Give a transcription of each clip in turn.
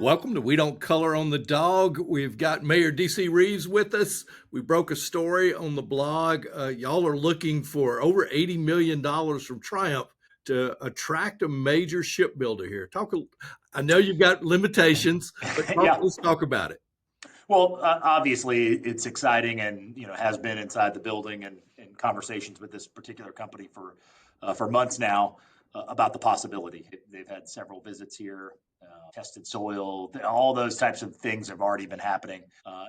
Welcome to We Don't Color on the Dog. We've got Mayor D.C. Reeves with us. We broke a story on the blog. Y'all are looking for over $80 million from Triumph to attract a major shipbuilder here. I know you've got limitations, but Yeah. let's talk about it. Well, obviously, it's exciting, and has been inside the building and in conversations with this particular company for months now about the possibility. They've had several visits here, tested soil, all those types of things have already been happening.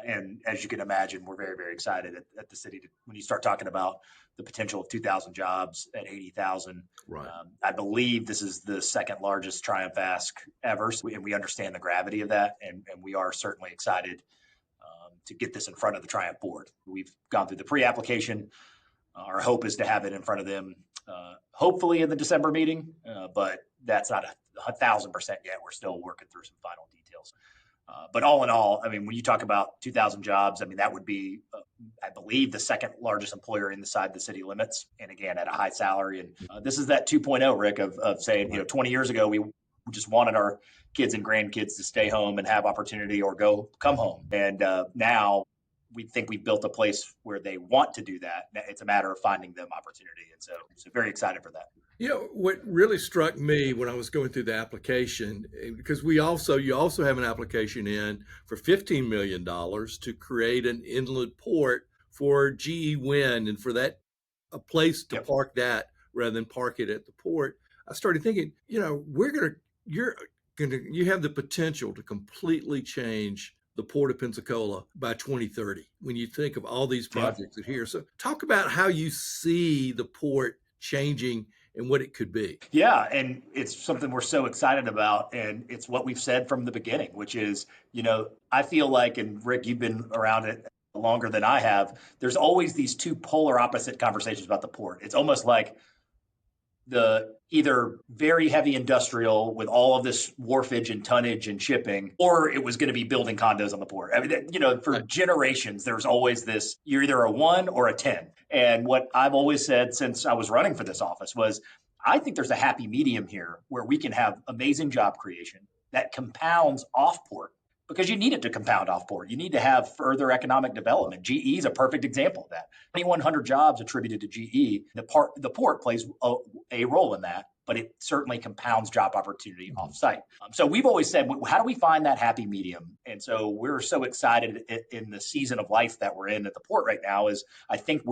And as you can imagine, we're very, very excited at the city when you start talking about the potential of 2,000 jobs at 80,000. Right. I believe this is the second largest Triumph ask ever, and we understand the gravity of that, and we are certainly excited to get this in front of the Triumph board. We've gone through the pre-application. Our hope is to have it in front of them, hopefully in the December meeting, but that's not 1,000% yet. We're still working through some final details. But all in all, I mean, when you talk about 2,000 jobs, I mean, that would be, I believe, the second largest employer inside the city limits. And again, at a high salary. And this is that 2.0, Rick, of saying, 20 years ago, we just wanted our kids and grandkids to stay home and have opportunity or come home. And now we think we've built a place where they want to do that. It's a matter of finding them opportunity. And so very excited for that. What really struck me when I was going through the application, because you also have an application in for $15 million to create an inland port for GE Wind and for that a place to Yep. park that rather than park it at the port. I started thinking, you have the potential to completely change the port of Pensacola by 2030 when you think of all these Yep. projects that here. So talk about how you see the port changing and what it could be. Yeah, and it's something we're so excited about, and it's what we've said from the beginning, which is, I feel like, and Rick, you've been around it longer than I have. There's always these two polar opposite conversations about the port. It's almost like the either very heavy industrial with all of this wharfage and tonnage and shipping, or it was going to be building condos on the port. I mean, for Right. generations, there's always this, you're either a 1 or a 10. And what I've always said since I was running for this office was, I think there's a happy medium here where we can have amazing job creation that compounds off port, because you need it to compound off port. You need to have further economic development. GE is a perfect example of that. 2,100 jobs attributed to GE. The port plays a role in that, but it certainly compounds job opportunity Mhm. off-site. So we've always said, how do we find that happy medium? And so we're so excited in the season of life that we're in at the port right now. Is I think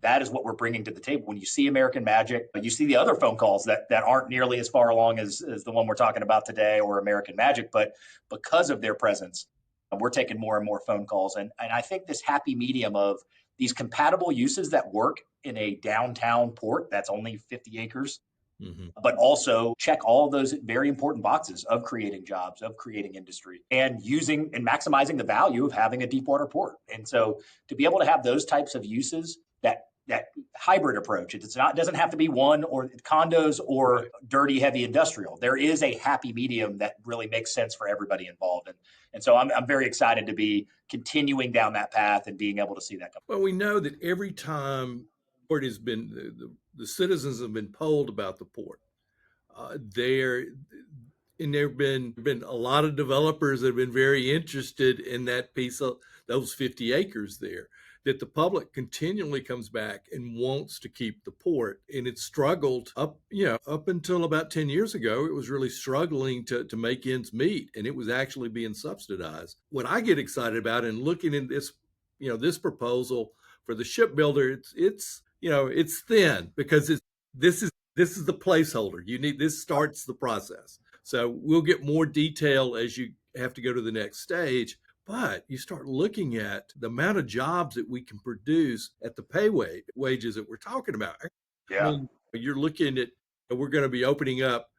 that is what we're bringing to the table. When you see American Magic, you see the other phone calls that aren't nearly as far along as the one we're talking about today or American Magic, but because of their presence, we're taking more and more phone calls. And I think this happy medium of these compatible uses that work in a downtown port that's only 50 acres, Mhm. but also check all those very important boxes of creating jobs, of creating industry, and using and maximizing the value of having a deep water port. And so to be able to have those types of uses, that hybrid approach, doesn't have to be one or condos or Right. dirty heavy industrial. There is a happy medium that really makes sense for everybody involved. And so I'm very excited to be continuing down that path and being able to see that come. Well, we know that every time port has been the citizens have been polled about the port. There and there have been a lot of developers that have been very interested in that piece of those 50 acres there, that the public continually comes back and wants to keep the port. And it struggled up until about 10 years ago. It was really struggling to make ends meet, and it was actually being subsidized. What I get excited about and looking in this proposal for the shipbuilder, it's thin because this is the placeholder. This starts the process. So we'll get more detail as you have to go to the next stage. But you start looking at the amount of jobs that we can produce at the wages that we're talking about. I Yeah. mean, you're looking at we're going to be opening up,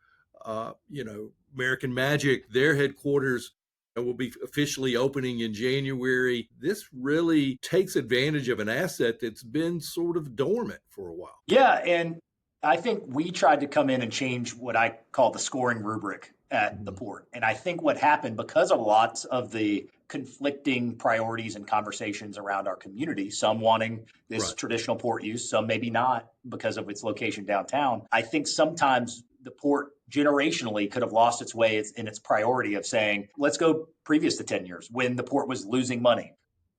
American Magic, their headquarters will be officially opening in January. This really takes advantage of an asset that's been sort of dormant for a while. Yeah, and I think we tried to come in and change what I call the scoring rubric at the Mhm. port. And I think what happened, because of lots of the conflicting priorities and conversations around our community, some wanting this Right. traditional port use, some maybe not because of its location downtown. I think sometimes the port generationally could have lost its way in its priority of saying, let's go previous to 10 years when the port was losing money.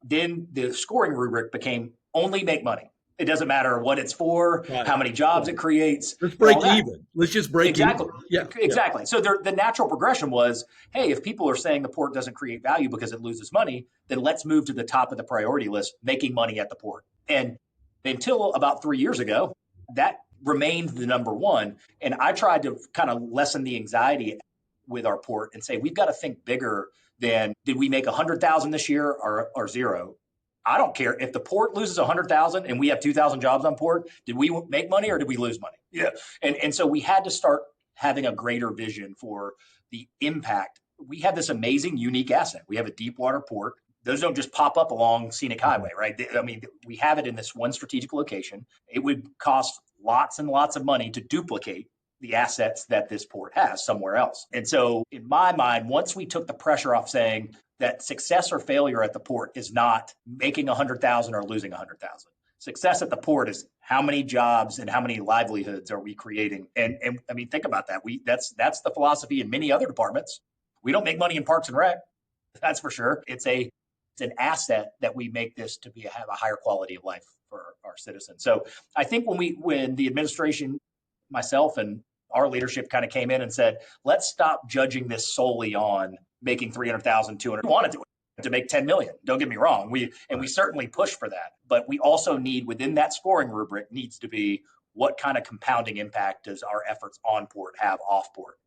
Then the scoring rubric became only make money. It doesn't matter what it's for, Right. how many jobs Right. it creates, Let's and all break that. even. Let's just break Exactly. even. Yeah. Yeah. Exactly. So the natural progression was, hey, if people are saying the port doesn't create value because it loses money, then let's move to the top of the priority list, making money at the port. And until about 3 years ago, that remained the number one. And I tried to kind of lessen the anxiety with our port and say, we've got to think bigger than did we make 100,000 this year or zero? I don't care if the port loses 100,000 and we have 2,000 jobs on port. Did we make money or did we lose money? Yeah. And so we had to start having a greater vision for the impact. We have this amazing, unique asset. We have a deep water port. Those don't just pop up along scenic highway, right? I mean, we have it in this one strategic location. It would cost lots and lots of money to duplicate the assets that this port has somewhere else. And so, in my mind, once we took the pressure off saying that success or failure at the port is not making 100,000 or losing 100,000. Success at the port is how many jobs and how many livelihoods are we creating? And I mean, think about that. That's the philosophy in many other departments. We don't make money in Parks and Rec, that's for sure. It's an asset that we make this to have a higher quality of life for our citizens. So I think when the administration, myself and our leadership kind of came in and said, let's stop judging this solely on making 300,000, 200. We wanted to make 10 million. Don't get me wrong. We certainly push for that, but we also need within that scoring rubric needs to be what kind of compounding impact does our efforts on port have off port?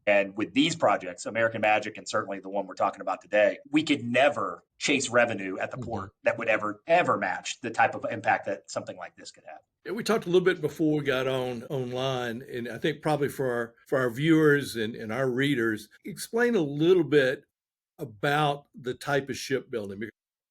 And with these projects, American Magic, and certainly the one we're talking about today, we could never chase revenue at the port that would ever match the type of impact that something like this could have. Yeah, we talked a little bit before we got online, and I think probably for our viewers and our readers, explain a little bit about the type of shipbuilding.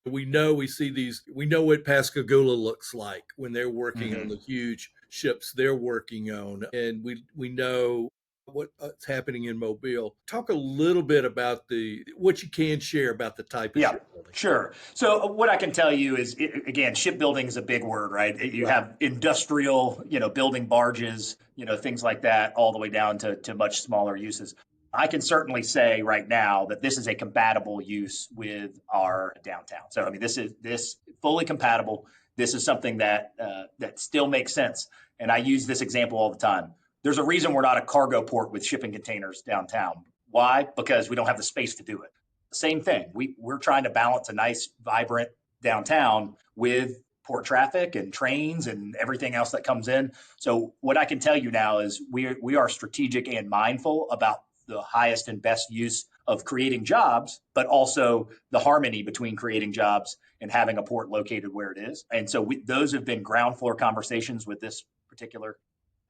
We know what Pascagoula looks like when they're working on the huge ships they're working on, and we know what's happening in Mobile. Talk a little bit about what you can share about the type of Yeah, shipbuilding. sure. So what I can tell you is, again, shipbuilding is a big word, right? You Right. have industrial, building barges, things like that, all the way down to much smaller uses. I can certainly say right now that this is a compatible use with our downtown. So I mean, this fully compatible. This is something that still makes sense. And I use this example all the time. There's a reason we're not a cargo port with shipping containers downtown. Why? Because we don't have the space to do it. Same thing. We're trying to balance a nice, vibrant downtown with port traffic and trains and everything else that comes in. So what I can tell you now is we are strategic and mindful about the highest and best use of creating jobs, but also the harmony between creating jobs and having a port located where it is. And so those have been ground floor conversations with this particular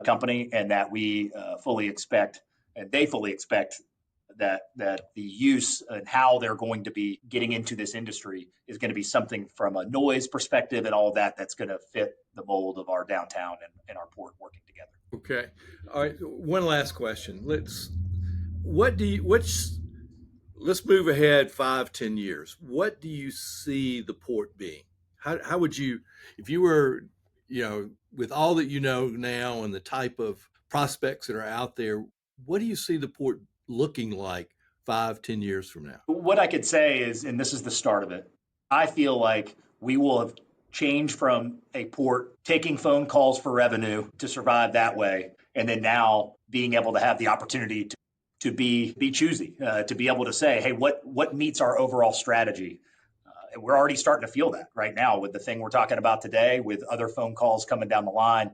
company, and that we fully expect, and they fully expect that the use and how they're going to be getting into this industry is going to be something from a noise perspective and all of that's going to fit the mold of our downtown and our port working together. Okay. All right. One last question. What do you, what's, let's move ahead 5, 10 years. What do you see the port being? How would you, if you were, with all that you know now and the type of prospects that are out there, what do you see the port looking like 5, 10 years from now? What I could say is, and this is the start of it, I feel like we will have changed from a port taking phone calls for revenue to survive that way, and then now being able to have the opportunity to be choosy, to be able to say, hey, what meets our overall strategy? And we're already starting to feel that right now with the thing we're talking about today, with other phone calls coming down the line.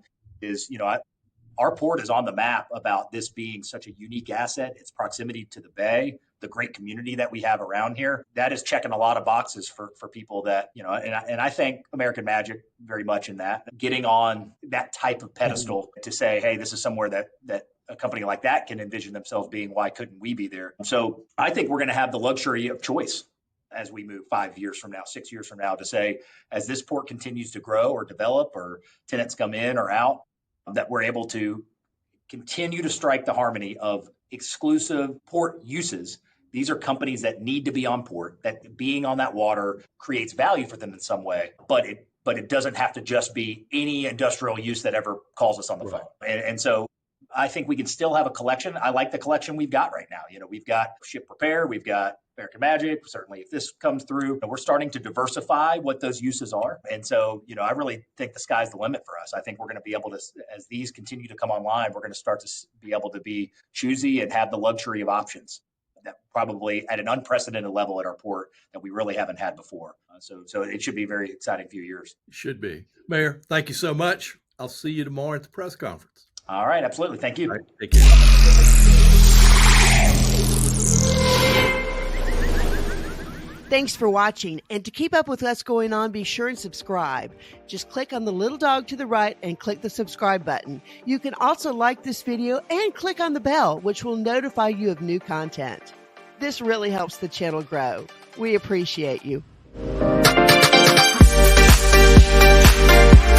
Our port is on the map about this being such a unique asset, its proximity to the bay, the great community that we have around here. That is checking a lot of boxes for people that, and I thank American Magic very much in that, getting on that type of pedestal to say, hey, this is somewhere that a company like that can envision themselves being. Why couldn't we be there? So I think we're going to have the luxury of choice as we move 5 years from now, 6 years from now, to say, as this port continues to grow or develop, or tenants come in or out, that we're able to continue to strike the harmony of exclusive port uses. These are companies that need to be on port, that being on that water creates value for them in some way, but it doesn't have to just be any industrial use that ever calls us on the phone. And so I think we can still have a collection. I like the collection we've got right now. We've got ship repair, we've got American Magic. Certainly, if this comes through, we're starting to diversify what those uses are. And so, I really think the sky's the limit for us. I think we're going to be able to, as these continue to come online, we're going to start to be able to be choosy and have the luxury of options that probably at an unprecedented level at our port that we really haven't had before. So it should be a very exciting few years. It should be. Mayor, thank you so much. I'll see you tomorrow at the press conference. All right, absolutely. Thank you. All right, take care. Thanks for watching, and to keep up with what's going on, be sure and subscribe. Just click on the little dog to the right and click the subscribe button. You can also like this video and click on the bell, which will notify you of new content. This really helps the channel grow. We appreciate you.